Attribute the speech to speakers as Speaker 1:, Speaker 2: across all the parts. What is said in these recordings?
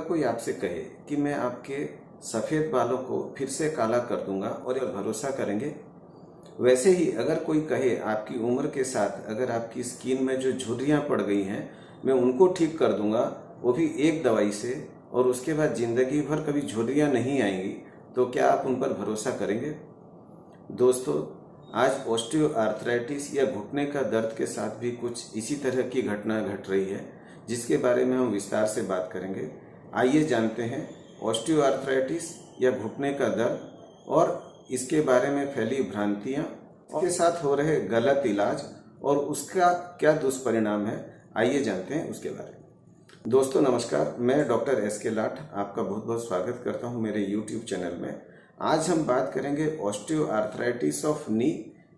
Speaker 1: कोई आपसे कहे कि मैं आपके सफ़ेद बालों को फिर से काला कर दूंगा और भरोसा करेंगे? वैसे ही अगर कोई कहे आपकी उम्र के साथ अगर आपकी स्किन में जो झुर्रियाँ पड़ गई हैं मैं उनको ठीक कर दूंगा, वो भी एक दवाई से, और उसके बाद ज़िंदगी भर कभी झुर्रियाँ नहीं आएंगी, तो क्या आप उन पर भरोसा करेंगे? दोस्तों, आज ऑस्टियो आर्थराइटिस या घुटने का दर्द के साथ भी कुछ इसी तरह की घटना घट रही है, जिसके बारे में हम विस्तार से बात करेंगे। आइए जानते हैं ऑस्टियो आर्थराइटिस या घुटने का दर्द और इसके बारे में फैली भ्रांतियाँ, इसके साथ हो रहे गलत इलाज और उसका क्या दुष्परिणाम है। आइए जानते हैं उसके बारे में। दोस्तों नमस्कार, मैं डॉक्टर एस.के. लाठ आपका बहुत बहुत स्वागत करता हूं मेरे YouTube चैनल में। आज हम बात करेंगे ऑस्टियो आर्थराइटिस ऑफ नी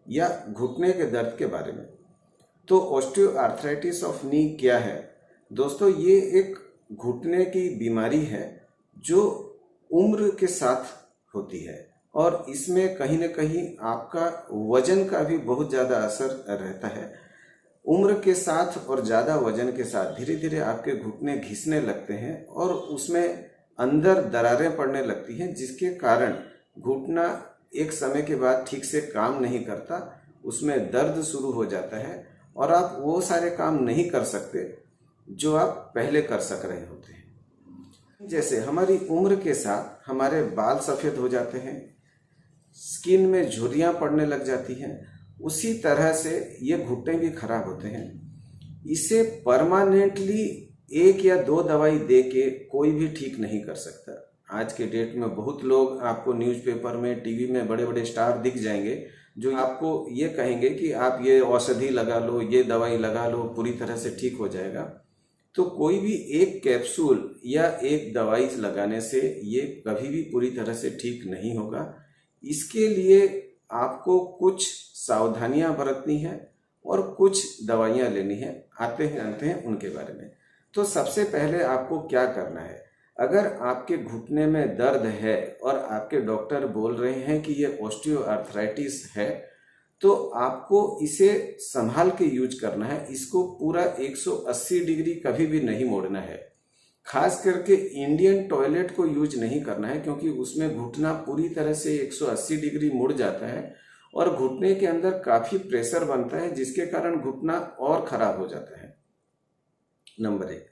Speaker 1: या घुटने के दर्द के बारे में। तो ऑस्टियो आर्थराइटिस ऑफ नी क्या है? दोस्तों, ये एक घुटने की बीमारी है जो उम्र के साथ होती है और इसमें कहीं ना कहीं आपका वजन का भी बहुत ज़्यादा असर रहता है। उम्र के साथ और ज़्यादा वजन के साथ धीरे धीरे आपके घुटने घिसने लगते हैं और उसमें अंदर दरारें पड़ने लगती हैं, जिसके कारण घुटना एक समय के बाद ठीक से काम नहीं करता, उसमें दर्द शुरू हो जाता है और आप वो सारे काम नहीं कर सकते जो आप पहले कर सक रहे होते हैं। जैसे हमारी उम्र के साथ हमारे बाल सफ़ेद हो जाते हैं, स्किन में झुर्रियाँ पड़ने लग जाती हैं, उसी तरह से ये घुटने भी खराब होते हैं। इसे परमानेंटली एक या दो दवाई दे के कोई भी ठीक नहीं कर सकता। आज के डेट में बहुत लोग आपको न्यूज़पेपर में, टीवी में बड़े बड़े स्टार दिख जाएंगे जो आपको ये कहेंगे कि आप ये औषधि लगा लो, ये दवाई लगा लो, पूरी तरह से ठीक हो जाएगा। तो कोई भी एक कैप्सूल या एक दवाई लगाने से ये कभी भी पूरी तरह से ठीक नहीं होगा। इसके लिए आपको कुछ सावधानियां बरतनी है और कुछ दवाइयां लेनी है। आते हैं जानते हैं उनके बारे में। तो सबसे पहले आपको क्या करना है, अगर आपके घुटने में दर्द है और आपके डॉक्टर बोल रहे हैं कि ये ऑस्टियो आर्थराइटिस है, तो आपको इसे संभाल के यूज करना है। इसको पूरा 180 डिग्री कभी भी नहीं मोड़ना है। खास करके इंडियन टॉयलेट को यूज नहीं करना है, क्योंकि उसमें घुटना पूरी तरह से 180 डिग्री मुड़ जाता है और घुटने के अंदर काफी प्रेशर बनता है, जिसके कारण घुटना और खराब हो जाता है। नंबर 1।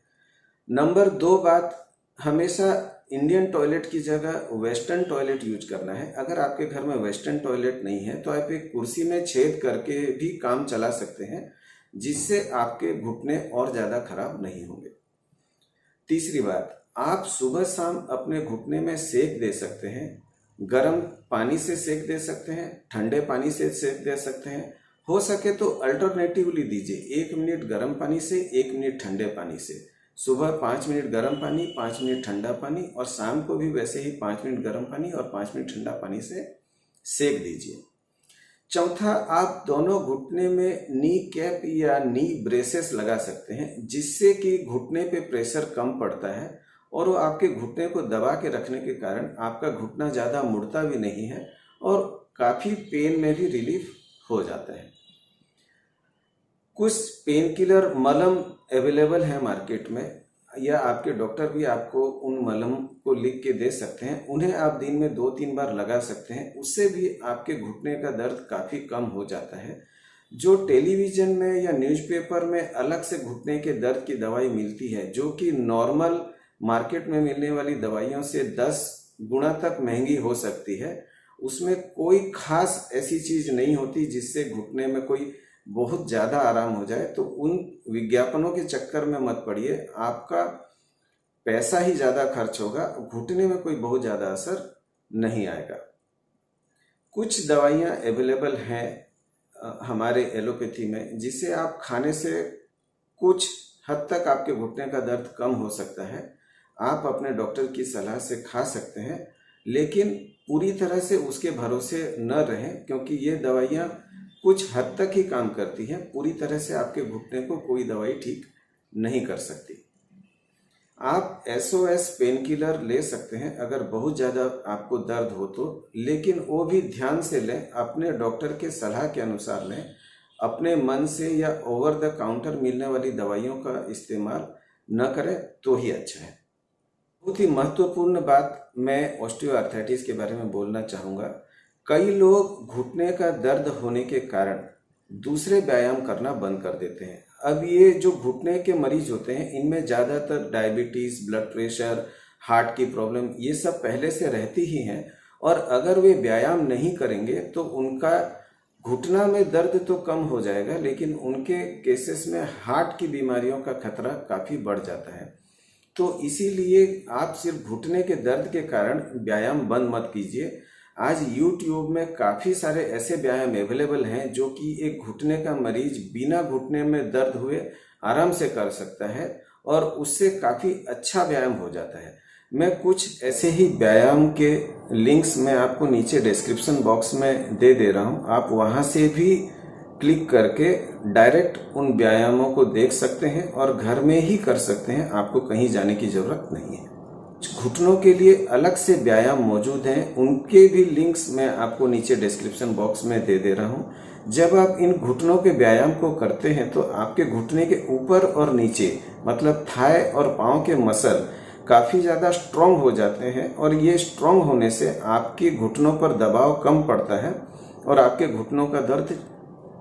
Speaker 1: नंबर 2 बात, हमेशा इंडियन टॉयलेट की जगह वेस्टर्न टॉयलेट यूज करना है। अगर आपके घर में वेस्टर्न टॉयलेट नहीं है तो आप एक कुर्सी में छेद करके भी काम चला सकते हैं, जिससे आपके घुटने और ज्यादा खराब नहीं होंगे। तीसरी बात, आप सुबह शाम अपने घुटने में सेक दे सकते हैं। गर्म पानी से सेक दे सकते हैं, ठंडे पानी से सेक दे सकते हैं। हो सके तो अल्टरनेटिवली दीजिए, 1 मिनट गर्म पानी से 1 मिनट ठंडे पानी से। सुबह 5 मिनट गर्म पानी, 5 मिनट ठंडा पानी, और शाम को भी वैसे ही 5 मिनट गर्म पानी और 5 मिनट ठंडा पानी से सेक दीजिए। चौथा, आप दोनों घुटने में नी कैप या नी ब्रेसेस लगा सकते हैं, जिससे कि घुटने पे प्रेशर कम पड़ता है और वो आपके घुटने को दबा के रखने के कारण आपका घुटना ज़्यादा मुड़ता भी नहीं है और काफ़ी पेन में भी रिलीफ हो जाता है। कुछ पेन किलर मलम अवेलेबल है मार्केट में, या आपके डॉक्टर भी आपको उन मलम को लिख के दे सकते हैं। उन्हें आप दिन में 2-3 बार लगा सकते हैं, उससे भी आपके घुटने का दर्द काफ़ी कम हो जाता है। जो टेलीविज़न में या न्यूज़पेपर में अलग से घुटने के दर्द की दवाई मिलती है, जो कि नॉर्मल मार्केट में मिलने वाली दवाइयों से 10 गुना तक महंगी हो सकती है, उसमें कोई खास ऐसी चीज़ नहीं होती जिससे घुटने में कोई बहुत ज़्यादा आराम हो जाए। तो उन विज्ञापनों के चक्कर में मत पड़िए, आपका पैसा ही ज़्यादा खर्च होगा, घुटने में कोई बहुत ज़्यादा असर नहीं आएगा। कुछ दवाइयाँ अवेलेबल हैं हमारे एलोपैथी में, जिसे आप खाने से कुछ हद तक आपके घुटने का दर्द कम हो सकता है। आप अपने डॉक्टर की सलाह से खा सकते हैं, लेकिन पूरी तरह से उसके भरोसे न रहें, क्योंकि ये दवाइयाँ कुछ हद तक ही काम करती हैं। पूरी तरह से आपके घुटने को कोई दवाई ठीक नहीं कर सकती। आप SOS पेन किलर ले सकते हैं अगर बहुत ज़्यादा आपको दर्द हो तो, लेकिन वो भी ध्यान से लें, अपने डॉक्टर के सलाह के अनुसार लें। अपने मन से या ओवर द काउंटर मिलने वाली दवाइयों का इस्तेमाल न करें तो ही अच्छा है। बहुत ही महत्वपूर्ण बात मैं ऑस्टियोआर्थराइटिस के बारे में बोलना चाहूँगा। कई लोग घुटने का दर्द होने के कारण दूसरे व्यायाम करना बंद कर देते हैं। अब ये जो घुटने के मरीज होते हैं, इनमें ज़्यादातर डायबिटीज़, ब्लड प्रेशर, हार्ट की प्रॉब्लम ये सब पहले से रहती ही हैं, और अगर वे व्यायाम नहीं करेंगे तो उनका घुटना में दर्द तो कम हो जाएगा, लेकिन उनके केसेस में हार्ट की बीमारियों का खतरा काफ़ी बढ़ जाता है। तो इसीलिए आप सिर्फ घुटने के दर्द के कारण व्यायाम बंद मत कीजिए। आज YouTube में काफ़ी सारे ऐसे व्यायाम अवेलेबल हैं जो कि एक घुटने का मरीज बिना घुटने में दर्द हुए आराम से कर सकता है, और उससे काफ़ी अच्छा व्यायाम हो जाता है। मैं कुछ ऐसे ही व्यायाम के लिंक्स मैं आपको नीचे डिस्क्रिप्शन बॉक्स में दे दे रहा हूँ। आप वहाँ से भी क्लिक करके डायरेक्ट उन व्यायामों को देख सकते हैं और घर में ही कर सकते हैं, आपको कहीं जाने की ज़रूरत नहीं है। घुटनों के लिए अलग से व्यायाम मौजूद हैं, उनके भी लिंक्स मैं आपको नीचे डिस्क्रिप्शन बॉक्स में दे दे रहा हूं। जब आप इन घुटनों के व्यायाम को करते हैं तो आपके घुटने के ऊपर और नीचे, मतलब थाई और पाँव के मसल काफ़ी ज़्यादा स्ट्रॉन्ग हो जाते हैं, और ये स्ट्रॉन्ग होने से आपके घुटनों पर दबाव कम पड़ता है और आपके घुटनों का दर्द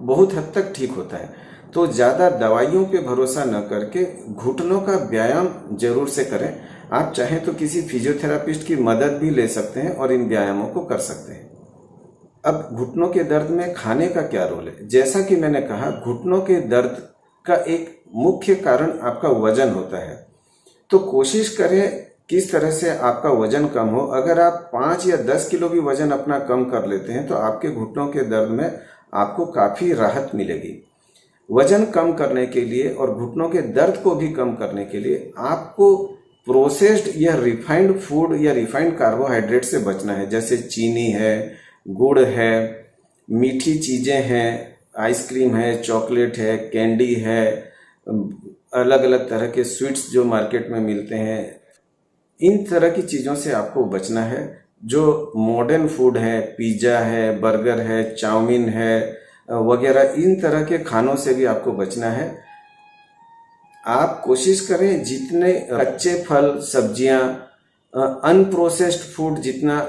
Speaker 1: बहुत हद तक ठीक होता है। तो ज़्यादा दवाइयों पे भरोसा न करके घुटनों का व्यायाम जरूर से करें। आप चाहें तो किसी फिजियोथेरापिस्ट की मदद भी ले सकते हैं और इन व्यायामों को कर सकते हैं। अब घुटनों के दर्द में खाने का क्या रोल है? जैसा कि मैंने कहा, घुटनों के दर्द का एक मुख्य कारण आपका वजन होता है। तो कोशिश करें किस तरह से आपका वजन कम हो। अगर आप 5 या 10 किलो भी वजन अपना कम कर लेते हैं तो आपके घुटनों के दर्द में आपको काफ़ी राहत मिलेगी। वजन कम करने के लिए और घुटनों के दर्द को भी कम करने के लिए आपको प्रोसेस्ड या रिफाइंड फूड या रिफाइंड कार्बोहाइड्रेट से बचना है। जैसे चीनी है, गुड़ है, मीठी चीज़ें हैं, आइसक्रीम है, चॉकलेट है, कैंडी है, अलग अलग तरह के स्वीट्स जो मार्केट में मिलते हैं, इन तरह की चीज़ों से आपको बचना है। जो मॉडर्न फूड है, पिज़्ज़ा है, बर्गर है, चाउमीन है वगैरह, इन तरह के खानों से भी आपको बचना है। आप कोशिश करें जितने कच्चे फल, सब्जियां, अनप्रोसेस्ड फूड जितना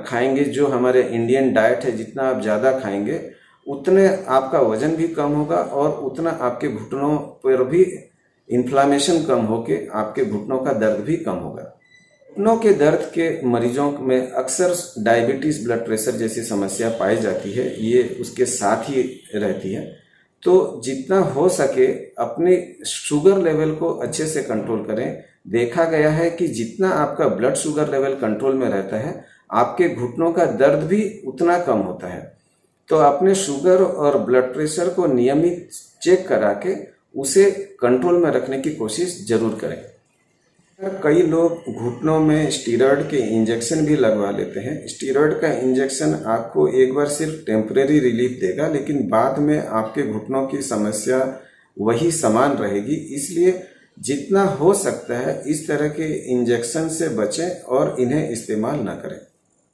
Speaker 1: खाएंगे, जो हमारे इंडियन डाइट है, जितना आप ज़्यादा खाएंगे उतने आपका वजन भी कम होगा और उतना आपके घुटनों पर भी इन्फ्लामेशन कम होके आपके घुटनों का दर्द भी कम होगा। घुटनों के दर्द के मरीजों में अक्सर डायबिटीज़, ब्लड प्रेशर जैसी समस्या पाई जाती है, ये उसके साथ ही रहती है। तो जितना हो सके अपने शुगर लेवल को अच्छे से कंट्रोल करें। देखा गया है कि जितना आपका ब्लड शुगर लेवल कंट्रोल में रहता है, आपके घुटनों का दर्द भी उतना कम होता है। तो अपने शुगर और ब्लड प्रेशर को नियमित चेक करा के उसे कंट्रोल में रखने की कोशिश जरूर करें। कई लोग घुटनों में स्टीरॉयड के इंजेक्शन भी लगवा लेते हैं। स्टीरॉयड का इंजेक्शन आपको एक बार सिर्फ टेम्परेरी रिलीफ देगा, लेकिन बाद में आपके घुटनों की समस्या वही समान रहेगी। इसलिए जितना हो सकता है इस तरह के इंजेक्शन से बचें और इन्हें इस्तेमाल ना करें।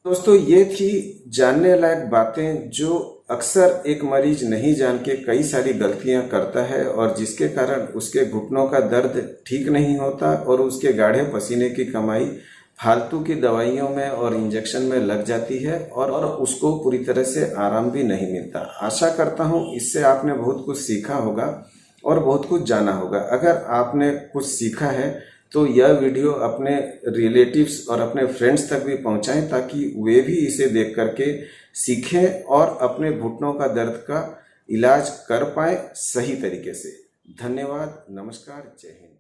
Speaker 1: दोस्तों, ये थी जानने लायक बातें जो अक्सर एक मरीज नहीं जान के कई सारी गलतियां करता है, और जिसके कारण उसके घुटनों का दर्द ठीक नहीं होता और उसके गाढ़े पसीने की कमाई फालतू की दवाइयों में और इंजेक्शन में लग जाती है, और उसको पूरी तरह से आराम भी नहीं मिलता। आशा करता हूं इससे आपने बहुत कुछ सीखा होगा और बहुत कुछ जाना होगा। अगर आपने कुछ सीखा है तो यह वीडियो अपने रिलेटिव्स और अपने फ्रेंड्स तक भी पहुंचाएं, ताकि वे भी इसे देख करके सीखें और अपने घुटनों का दर्द का इलाज कर पाएं सही तरीके से। धन्यवाद, नमस्कार, जय हिंद।